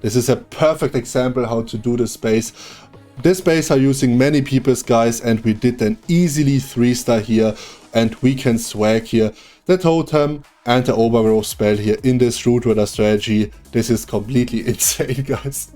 This is a perfect example how to do this base. This base are using many people's guys, and we did an easily 3-star here, and we can swag here the totem and the overgrowth spell here in this root rider strategy. This is completely insane, guys.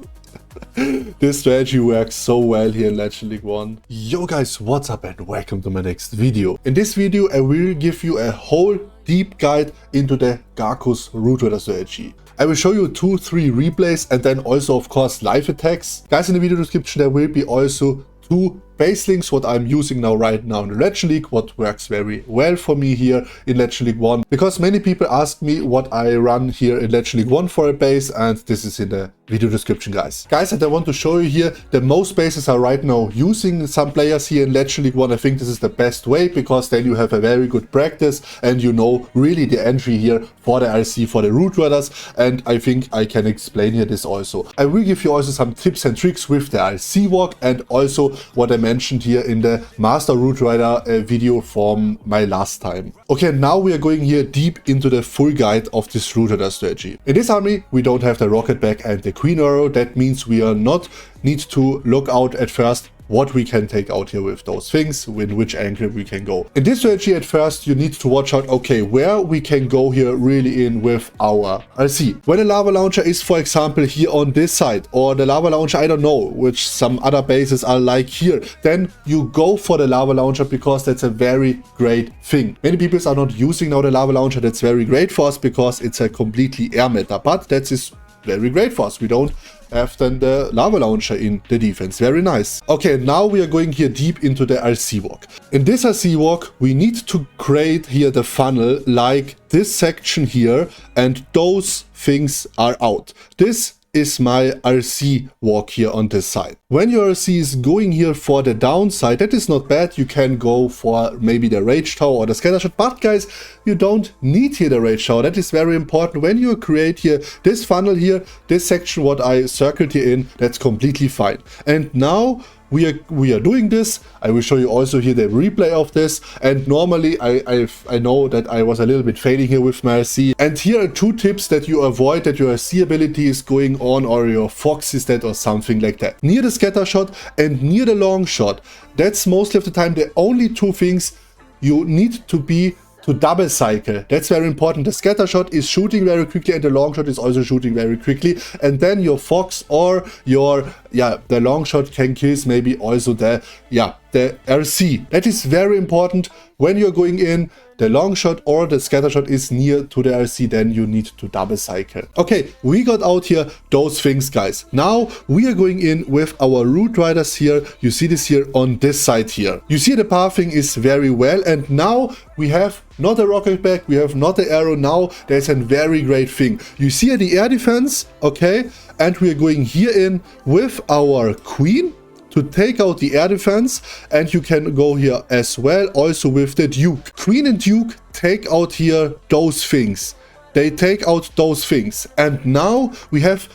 This strategy works so well here in Legend League 1. Yo guys, what's up and welcome to my next video. In this video I will give you a whole deep guide into the GAKU's root rider strategy. I will show you 2-3 replays and then also of course live attacks. Guys, in the video description there will be also 2 base links what I'm using right now in the Legend League, what works very well for me here in Legend League 1. Because many people ask me what I run here in Legend League 1 for a base, and this is in the video description, guys. And I want to show you here, the most bases are right now using some players here in Legend League 1. I think this is the best way, because then you have a very good practice and you know really the entry here for the RC, for the root riders, and I think I can explain here this also. I will give you also some tips and tricks with the RC walk, and also what I mentioned here in the Master Root Rider video from my last time. Okay, now we are going here deep into the full guide of this Root Rider strategy. In this army, we don't have the rocket back and the queen arrow. That means we are not need to look out at first what we can take out here with those things, with which angle we can go. In this strategy at first you need to watch out, okay, where we can go here really in with our RC. When a lava launcher is for example here on this side, or the lava launcher, I don't know, which some other bases are like here, then you go for the lava launcher because that's a very great thing. Many people are not using now the lava launcher. That's very great for us because it's a completely air meta, but that is very great for us. We don't have then the lava launcher in the defense. Very nice. Okay, now we are going here deep into the RC walk. In this RC walk, we need to create here the funnel like this section here, and those things are out. This is my RC walk here on this side. When your RC is going here for the downside, that is not bad. You can go for maybe the Rage Tower or the Scatter Shot, but guys, you don't need here the Rage Tower. That is very important. When you create here this funnel here, this section what I circled here in, that's completely fine. And now we are doing this. I will show you also here the replay of this, and normally I know that I was a little bit failing here with my RC, and here are 2 tips that you avoid that your RC ability is going on, or your Fox is dead or something like that. Near the scatter shot and near the long shot, that's mostly of the time the only 2 things you need to be to double cycle. That's very important. The scatter shot is shooting very quickly and the long shot is also shooting very quickly, and then your Fox or your the long shot can kill maybe also the RC. That is very important. When you're going in, the long shot or the scatter shot is near to the RC, then you need to double cycle. Okay, we got out here those things, guys. Now we are going in with our root riders here. You see this here on this side here. You see the pathing is very well, and now we have not a rocket back, we have not the arrow. Now there's a very great thing. You see here the air defense, okay, and we are going here in with our queen to take out the air defense, and you can go here as well also with the Duke. Queen and Duke take out here those things. They take out those things, and now we have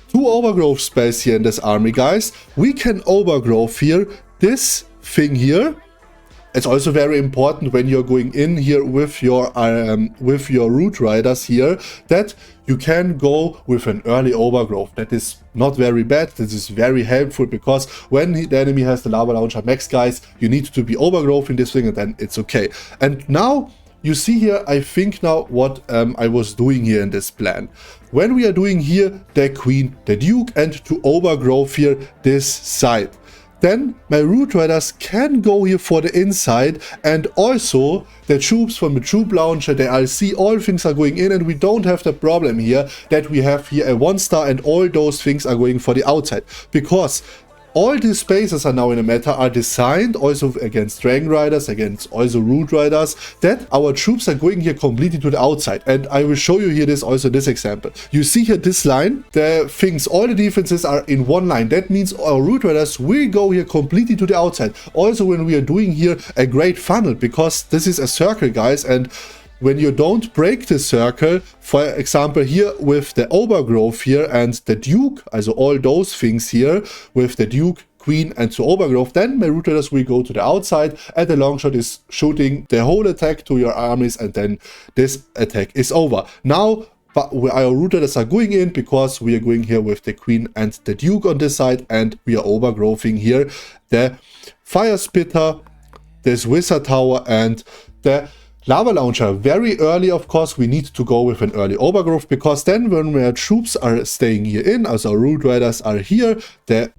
2 overgrowth spells here in this army, guys. We can overgrowth here this thing here. It's also very important when you're going in here with your root riders here, that you can go with an early overgrowth. That is not very bad. This is very helpful, because when the enemy has the lava launcher max, guys, you need to be overgrowth in this thing, and then it's okay. And now you see here, I think now what I was doing here in this plan. When we are doing here the queen, the Duke, and to overgrowth here this side, then my root riders can go here for the inside, and also the troops from the troop launcher, the RC, all things are going in, and we don't have the problem here that we have here a 1-star and all those things are going for the outside, because all these spaces are now in the meta are designed also against Dragon Riders, against also Root Riders, that our troops are going here completely to the outside. And I will show you here this also this example. You see here this line, the things, all the defenses are in one line. That means our Root Riders will go here completely to the outside. Also when we are doing here a great funnel, because this is a circle, guys, and when you don't break the circle, for example here with the overgrowth here and the Duke, also all those things here with the Duke, queen and to overgrowth, then my root riders will go to the outside, and the long shot is shooting the whole attack to your armies, and then this attack is over. Now but our root riders are going in because we are going here with the queen and the duke on this side, and we are overgrowing here the fire spitter, this wizard tower, and the lava launcher. Very early, of course, we need to go with an early overgrowth, because then when our troops are staying here in, as our root riders are here,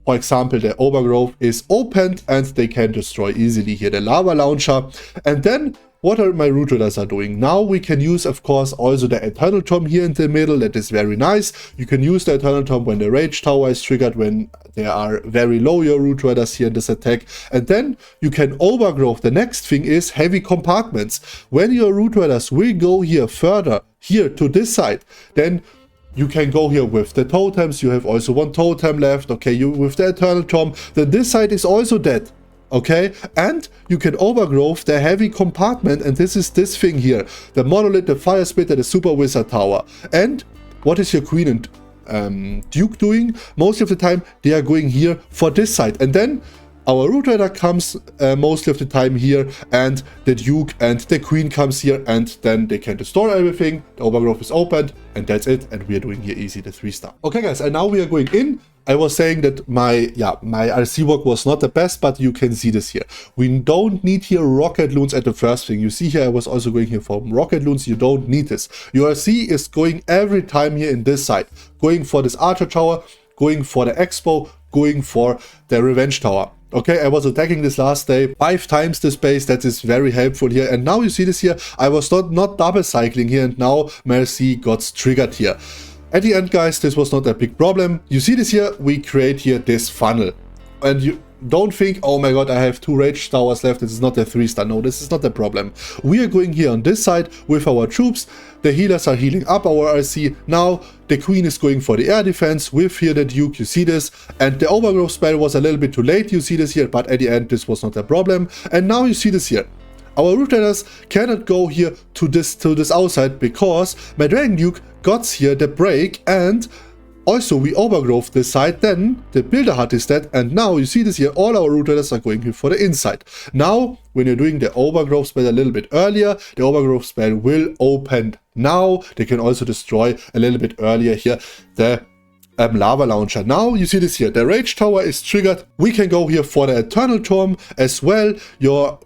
for example, the overgrowth is opened and they can destroy easily here the lava launcher. And then what are my root riders are doing? Now we can use, of course, also the Eternal Tomb here in the middle. That is very nice. You can use the Eternal Tomb when the Rage Tower is triggered, when they are very low, your root riders here in this attack. And then you can overgrowth. The next thing is heavy compartments. When your root riders will go here further, here to this side, then you can go here with the totems. You have also one totem left. Okay, you with the Eternal Tomb. Then this side is also dead. Okay, and you can overgrowth the heavy compartment, and this is this thing here, the monolith, the fire spitter, the super wizard tower. And what is your queen and duke doing? Most of the time they are going here for this side, and then our root rider comes mostly of the time here, and the duke and the queen comes here, and then they can destroy everything. The overgrowth is opened, and that's it, and we are doing here easy the 3-star. Okay guys, and now we are going in. I was saying that my RC work was not the best, but you can see this here. We don't need here rocket loons at the first thing. You see here I was also going here for rocket loons. You don't need this. Your RC is going every time here in this side, going for this archer tower, going for the expo, going for the revenge tower. Okay, I was attacking this last day 5 times this base. That is very helpful here. And now you see this here, I was not double cycling here, and now my RC got triggered here. At the end, guys, this was not a big problem. You see this here, we create here this funnel. And you don't think, oh my god, I have 2 rage towers left, this is not a 3-star. No, this is not a problem. We are going here on this side with our troops. The healers are healing up our RC. Now the queen is going for the air defense with here the duke, you see this. And the overgrowth spell was a little bit too late, you see this here, but at the end this was not a problem. And now you see this here. Our root riders cannot go here to this outside, because my Dragon Duke got here the break, and also we overgrowth this side. Then the builder hut is dead, and now you see this here, all our root riders are going here for the inside. Now when you're doing the overgrowth spell a little bit earlier, the overgrowth spell will open now. They can also destroy a little bit earlier here the lava launcher. Now you see this here, the rage tower is triggered. We can go here for the Eternal Tomb as well. Your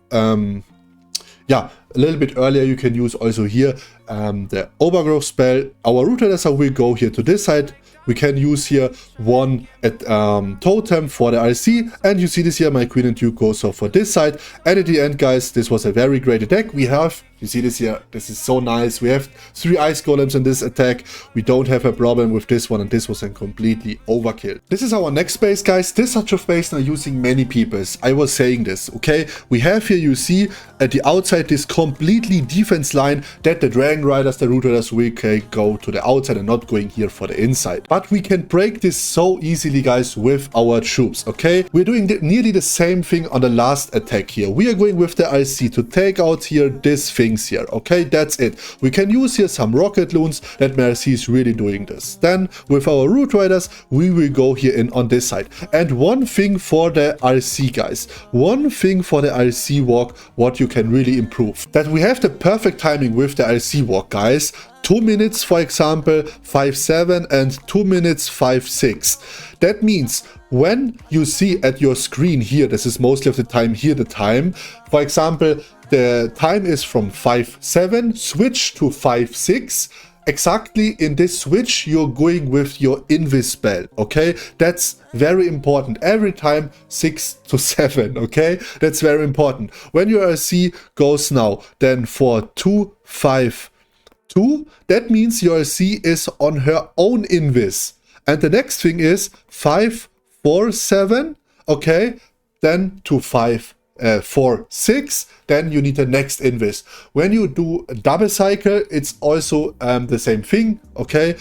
a little bit earlier you can use also here the overgrowth spell. Our root riders will go here to this side. We can use here one totem for the RC, and you see this here, my queen and duke goes off for this side. And at the end, guys, this was a very great attack. We have, you see this here, this is so nice. We have 3 ice golems in this attack. We don't have a problem with this one, and this was a completely overkill. This is our next base, guys. This such of base are using many peoples. I was saying this, okay? We have here, you see at the outside, this completely defense line that the dragon riders, the root riders will go to the outside and not going here for the inside. But we can break this so easily, guys, with our troops, okay? We're doing nearly the same thing on the last attack here. We are going with the RC to take out here these things here, okay? That's it. We can use here some rocket loons that my RC is really doing this. Then with our root riders, we will go here in on this side. And one thing for the RC, guys, one thing for the RC walk, what you can really improve, that we have the perfect timing with the RC walk, guys. 2 minutes, for example, 5-7 and 2 minutes 5-6. That means when you see at your screen here, this is mostly of the time here the time, for example, the time is from 5-7, switch to 5-6. Exactly in this switch, you're going with your invis spell, okay? That's very important. Every time 6 to 7, okay? That's very important. When your RC goes now, then for 2-5-2, that means your RC is on her own invis. And the next thing is 5-4-7, okay? Then to 5-4-6, then you need the next invis. When you do a double cycle, it's also the same thing, okay?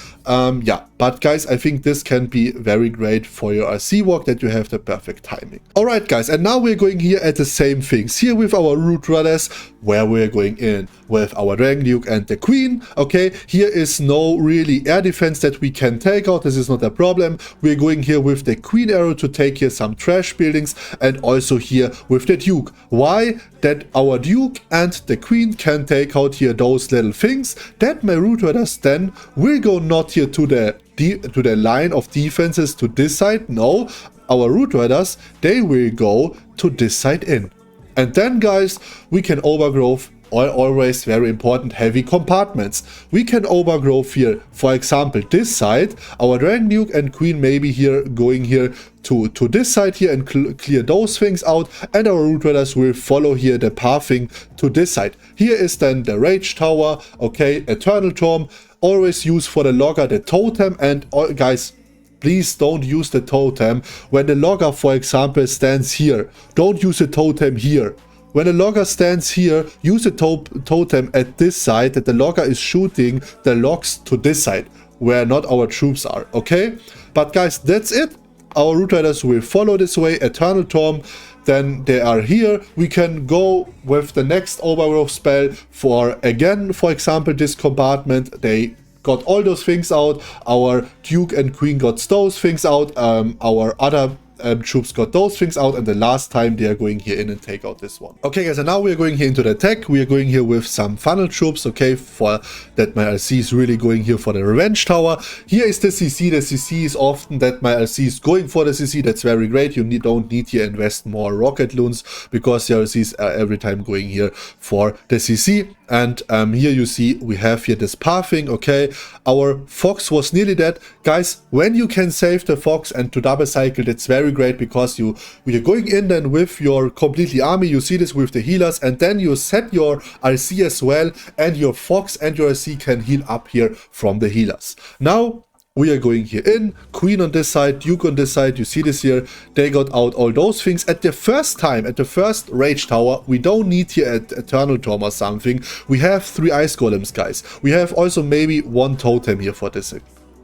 But guys, I think this can be very great for your RC walk, that you have the perfect timing. Alright guys, and now we're going here at the same things. Here with our Root Riders, where we're going in with our Dragon Duke and the Queen. Okay, here is no really air defense that we can take out. This is not a problem. We're going here with the Queen arrow to take here some trash buildings, and also here with the Duke. Why? That our Duke and the Queen can take out here those little things, that my Root Riders then will go not here to the line of defenses to this side. No, our Root Riders, they will go to this side in. And then guys, we can overgrow, always very important, heavy compartments. We can overgrow here, for example, this side. Our Dragon Duke and Queen maybe here going here to this side here and clear those things out, and our Root Riders will follow here the pathing to this side. Here is then the Rage Tower, okay, Eternal Storm. Always use for the logger the totem, and guys, please don't use the totem when the logger, for example, stands here. Don't use the totem here. When the logger stands here, use the totem at this side, that the logger is shooting the logs to this side, where not our troops are, okay? But guys, that's it. Our Root Riders will follow this way, Eternal Storm. Then they are here. We can go with the next overgrowth spell for, again, for example, this compartment. They got all those things out. Our Duke and Queen got those things out. Our other troops got those things out, and the last time they are going here in and take out this one. Okay guys, and now we are going here into the attack. We are going here with some funnel troops, okay, for that my RC is really going here for the Revenge Tower. Here is the CC. The CC is often that my RC is going for the CC. That's very great. You don't need here invest more rocket loons, because the RCs are every time going here for the CC. And here you see we have here this pathing, okay. Our Fox was nearly dead. Guys, when you can save the Fox and to double cycle, that's very great, because you're going in then with your completely army. You see this with the healers, and then you set your RC as well, and your Fox and your RC can heal up here from the healers. Now we are going here in, Queen on this side, Duke on this side. You see this here, they got out all those things. At the first time, at the first Rage Tower, we don't need here an Eternal Storm or something. We have 3 Ice Golems, guys. We have also maybe 1 Totem here for this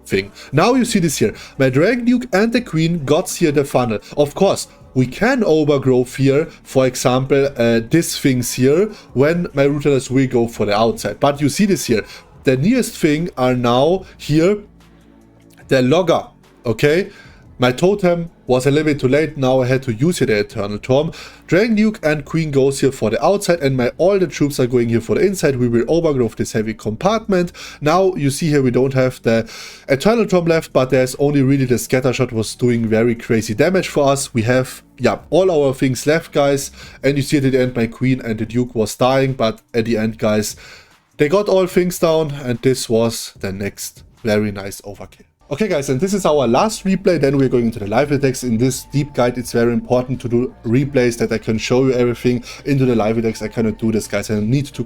thing. Now you see this here, my Dragon Duke and the Queen got here the funnel. Of course, we can overgrow here, for example, these things here, when my Root Riders will go for the outside. But you see this here, the nearest thing are now here the logger, okay. My totem was a little bit too late. Now I had to use here the Eternal Storm. Dragon Duke and Queen goes here for the outside, and all the troops are going here for the inside. We will overgrow this heavy compartment. Now you see here we don't have the Eternal Storm left, but there's only really the Scatter Shot was doing very crazy damage for us. We have, yeah, all our things left, guys. And you see at the end my Queen and the Duke was dying, but at the end, guys, they got all things down, and this was the next very nice overkill. Okay guys, and this is our last replay, then we're going into the live attacks. In this deep guide, it's very important to do replays that I can show you everything. Into the live attacks, I cannot do this, guys. I need to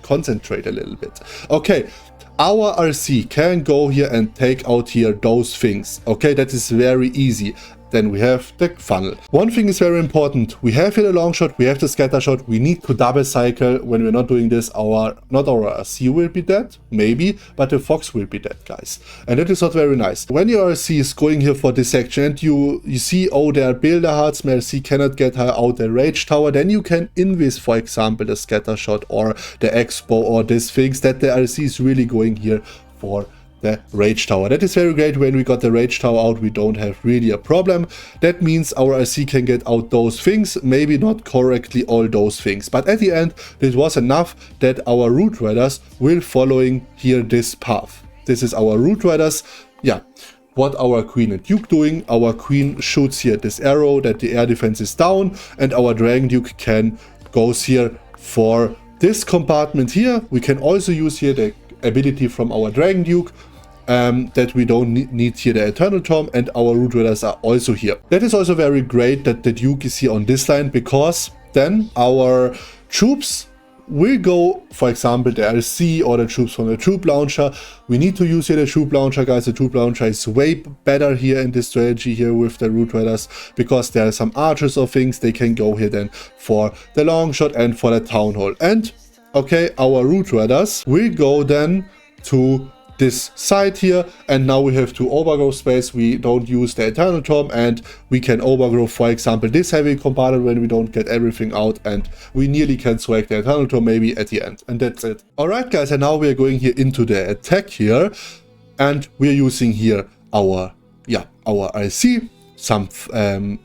concentrate a little bit. Okay, our RC can go here and take out here those things. Okay, that is very easy. Then we have the funnel. One thing is very important. We have here the long shot, we have the scatter shot. We need to double cycle. When we're not doing this, not our RC will be dead, maybe, but the Fox will be dead, guys. And that is not very nice. When your RC is going here for this section and you see, oh, there are builder hearts, my RC cannot get her out the Rage Tower, then you can invis, for example, the scatter shot or the Expo or these things that the RC is really going here for the Rage Tower. That is very great. When we got the Rage Tower out, we don't have really a problem. That means our RC can get out those things, maybe not correctly all those things, but at the end this was enough that our Root Riders will following here this path. This is our Root Riders. Yeah, what our Queen and Duke doing. Our Queen shoots here this arrow that the air defense is down, and our Dragon Duke goes here for this compartment here. We can also use here the ability from our Dragon Duke, that we don't need here the Eternal Storm, and our Root Riders are also here. That is also very great that the Duke is here on this line, because then our troops will go, for example, the RC or the troops from the troop launcher. We need to use here the troop launcher, guys. The troop launcher is way better here in this strategy here with the Root Riders, because there are some archers or things. They can go here then for the long shot and for the town hall. And okay, our Root Riders will go then to this side here, and now we have 2 overgrowth space. We don't use the Eternal Tomb, and we can overgrow, for example, this heavy compartment when we don't get everything out, and we nearly can swag the Eternal Tomb maybe at the end, and that's it. Alright guys, and now we are going here into the attack here, and we are using here our IC, some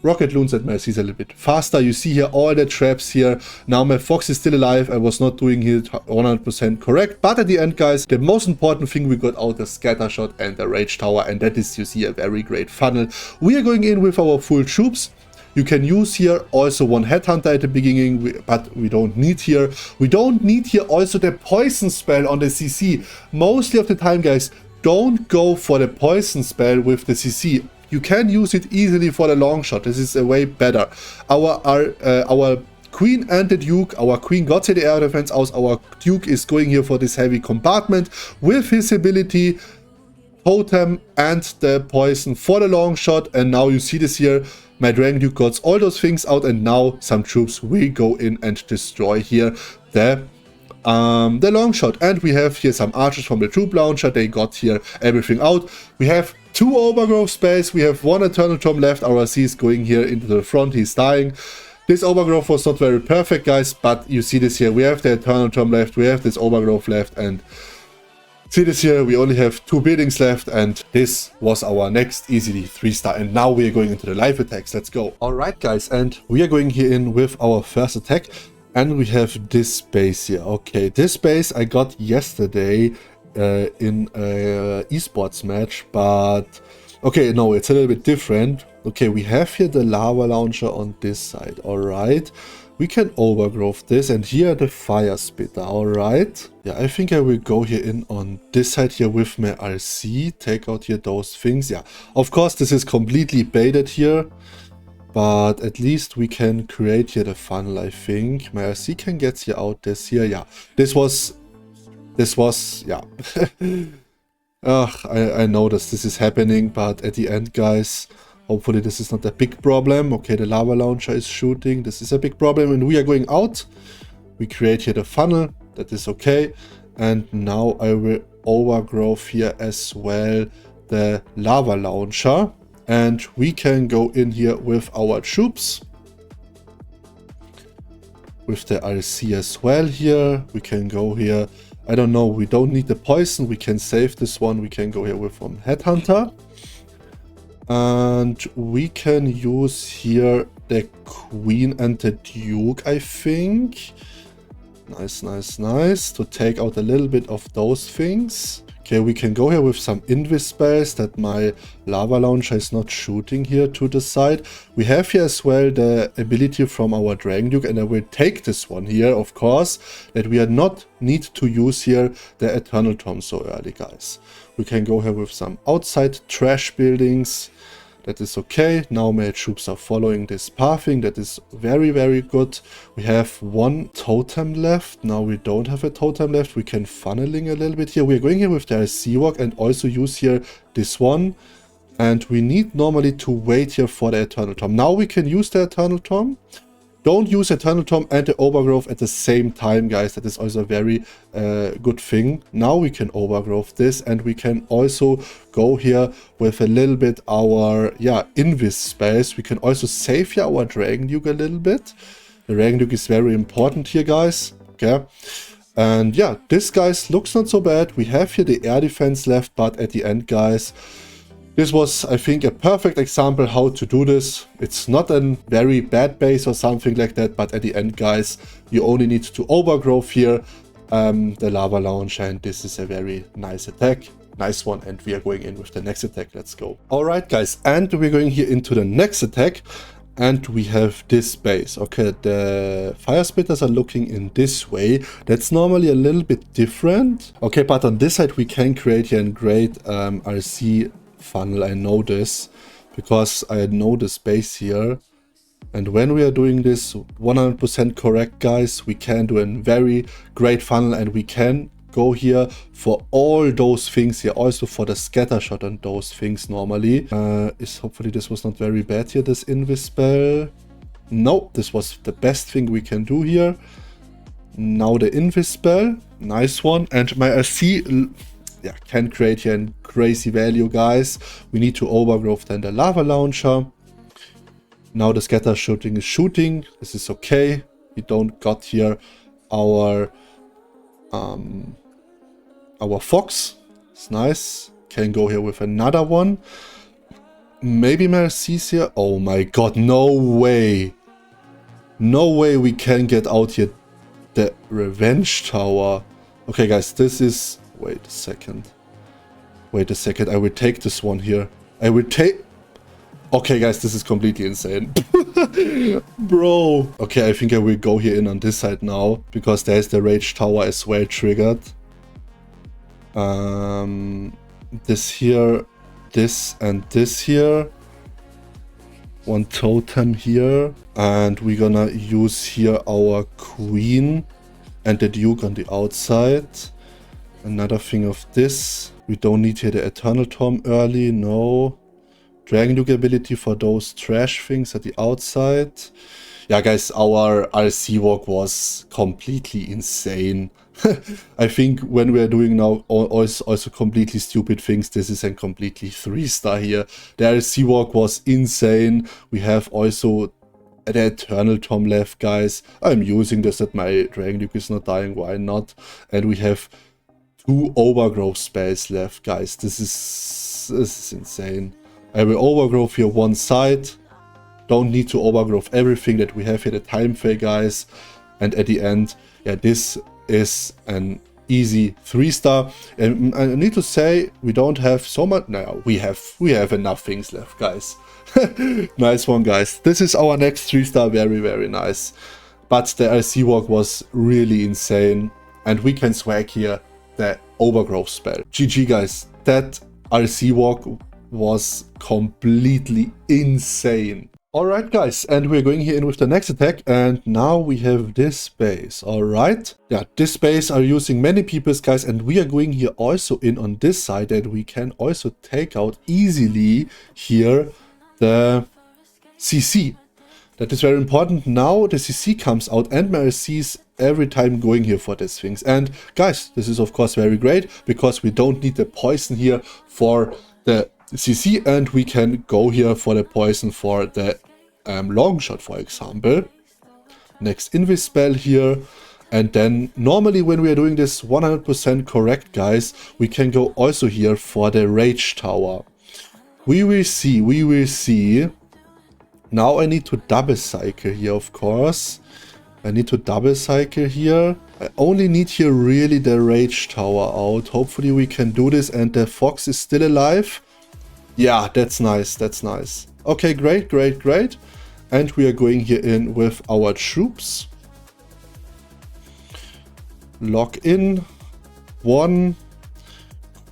rocket loons that my IC is a little bit faster. You see here all the traps here. Now my fox is still alive. I was not doing it 100% correct, but at the end guys, the most important thing we got out the scatter shot and the rage tower, and that is, you see, a very great funnel. We are going in with our full troops. You can use here also 1 headhunter at the beginning, but we don't need here. We don't need here also the poison spell on the CC. Mostly of the time guys, don't go for the poison spell with the CC. You can use it easily for the long shot. This is a way better. Our queen and the duke, our queen got to the air defense out. Our duke is going here for this heavy compartment with his ability, totem and the poison for the long shot. And now you see this here. My Dragon Duke got all those things out, and now some troops will go in and destroy here the long shot. And we have here some archers from the troop launcher. They got here everything out. We have 2 overgrowth space. We have 1 Eternal Tomb left. Our C is going here into the front. He's dying. This overgrowth was not very perfect guys, but you see this here. We have the Eternal Tomb left. We have this overgrowth left, and see this here. We only have 2 buildings left, and this was our next easily 3-star. And now we are going into the live attacks. Let's go. Alright guys, and we are going here in with our first attack. And we have this base here. Okay, this base I got yesterday in a esports match, but okay, no, it's a little bit different. Okay, we have here the lava launcher on this side. All right, we can overgrowth this, and here the fire spitter. All right, yeah, I think I will go here in on this side here with my RC, take out here those things. Yeah, of course this is completely baited here, but at least we can create here the funnel. I think my RC can get here out this here. Yeah, this was yeah. I noticed this is happening, but at the end guys, hopefully this is not a big problem. Okay, the lava launcher is shooting. This is a big problem, and we are going out. We create here the funnel. That is okay. And now I will overgrowth here as well the lava launcher. And we can go in here with our troops. With the RC as well here. We can go here. I don't know. We don't need the poison. We can save this one. We can go here with one headhunter. And we can use here the queen and the duke, I think. Nice, nice, nice. To take out a little bit of those things. Okay, we can go here with some invis spells that my lava launcher is not shooting here to the side. We have here as well the ability from our Dragon Duke, and I will take this one here, of course, that we are not need to use here the Eternal Tomb so early, guys. We can go here with some outside trash buildings. That is okay. Now my troops are following this pathing. That is very, very good. We have 1 totem left. Now we don't have a totem left. We can funneling a little bit here. We're going here with the RC walk and also use here this one. And we need normally to wait here for the Eternal Tomb. Now we can use the Eternal Tomb. Don't use Eternal Tomb and the overgrowth at the same time, guys. That is also a very good thing. Now we can overgrowth this, and we can also go here with a little bit our invis spells. We can also save here our Dragon Duke a little bit. The Dragon Duke is very important here, guys. Okay. And yeah, this guys looks not so bad. We have here the air defense left, but at the end, guys, this was, I think, a perfect example how to do this. It's not a very bad base or something like that, but at the end, guys, you only need to overgrowth here the lava launcher, and this is a very nice attack. Nice one, and we are going in with the next attack. Let's go. Alright, guys, and we're going here into the next attack, and we have this base. Okay, the fire spitters are looking in this way. That's normally a little bit different. Okay, but on this side, we can create here a great RC funnel. I know this because I know the space here, and when we are doing this 100% correct, guys, we can do a very great funnel, and we can go here for all those things here, also for the scatter shot and those things normally. Hopefully this was not very bad here, this invis spell. No, this was the best thing we can do here. Now the invis spell, nice one, and my RC yeah, can create here a crazy value, guys. We need to overgrowth then the lava launcher. Now the scatter shooting is shooting. This is okay. We don't got here our fox. It's nice. Can go here with another one. Maybe Mercy's here. Oh my god, no way. No way we can get out here the revenge tower. Okay, guys, this is... Wait a second. Wait a second. I will take this one here. I will take... Okay, guys, this is completely insane. Bro. Okay, I think I will go here in on this side now, because there's the rage tower as well triggered. This here, this and this here. One totem here. And we're gonna use here our queen and the duke on the outside. Another thing of this. We don't need here the eternal tomb early, no. Dragon Duke ability for those trash things at the outside. Yeah, guys, our RC walk was completely insane. I think when we are doing now also completely stupid things, this is a completely 3-star here. The RC walk was insane. We have also the eternal tomb left, guys. I'm using this that my Dragon Duke is not dying, why not? And we have 2 overgrowth spells left, guys. This is insane. I will overgrowth here one side. Don't need to overgrowth everything that we have here, the time fail, guys. And at the end, yeah, this is an easy 3-star. And I need to say, we don't have so much. No, we have enough things left, guys. Nice one, guys. This is our next 3-star. Very, very nice. But the RC walk was really insane. And we can swag here the overgrowth spell. GG, guys. That RC walk was completely insane. Alright, guys, and we're going here in with the next attack, and now we have this base. Alright, yeah, this base are using many people's, guys, and we are going here also in on this side, and we can also take out easily here the CC. That is very important. Now the CC comes out, and my RC's every time going here for these things. And guys, this is of course very great, because we don't need the poison here for the CC, and we can go here for the poison for the long shot, for example. Next invis spell here, and then normally when we are doing this 100% correct, guys, we can go also here for the rage tower. We will see. Now I need to double cycle here, of course. I need to double cycle here. I only need here really the rage tower out. Hopefully we can do this, and the fox is still alive. Yeah, that's nice, that's nice. Okay, great, great, great. And we are going here in with our troops. Lock in. 1.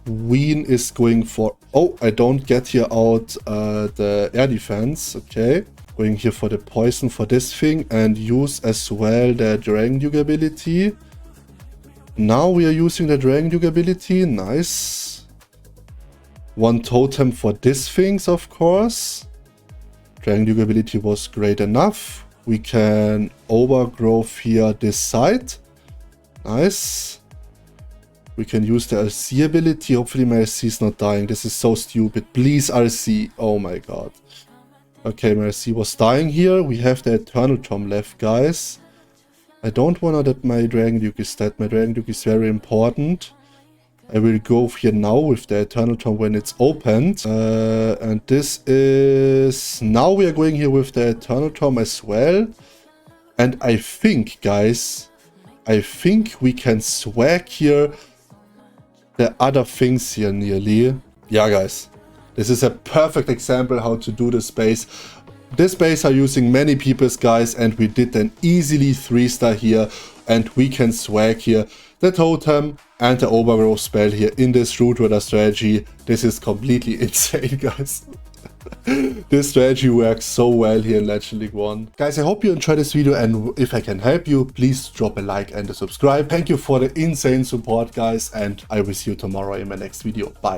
Queen is going for... Oh, I don't get here out the air defense. Okay. Going here for the poison for this thing, and use as well the Dragon Duke ability. Now we are using the Dragon Duke ability. Nice. 1 totem for these things, of course. Dragon Duke ability was great enough. We can overgrowth here this side. Nice. We can use the RC ability. Hopefully my RC is not dying. This is so stupid. Please, RC. Oh my god. Okay, my RC was dying here. We have the eternal tomb left, guys. I don't want that my Dragon Duke is dead. My Dragon Duke is very important. I will go here now with the eternal tomb when it's opened. And this is... Now we are going here with the eternal tomb as well. And I think, guys, I think we can swag here the other things here nearly. Yeah, guys. This is a perfect example how to do this base. This base are using many people's, guys, and we did an easily 3-star here. And we can swag here the totem and the overgrowth spell here in this root runner strategy. This is completely insane, guys. This strategy works so well here in Legend League 1. Guys, I hope you enjoyed this video, and if I can help you, please drop a like and a subscribe. Thank you for the insane support, guys, and I will see you tomorrow in my next video. Bye.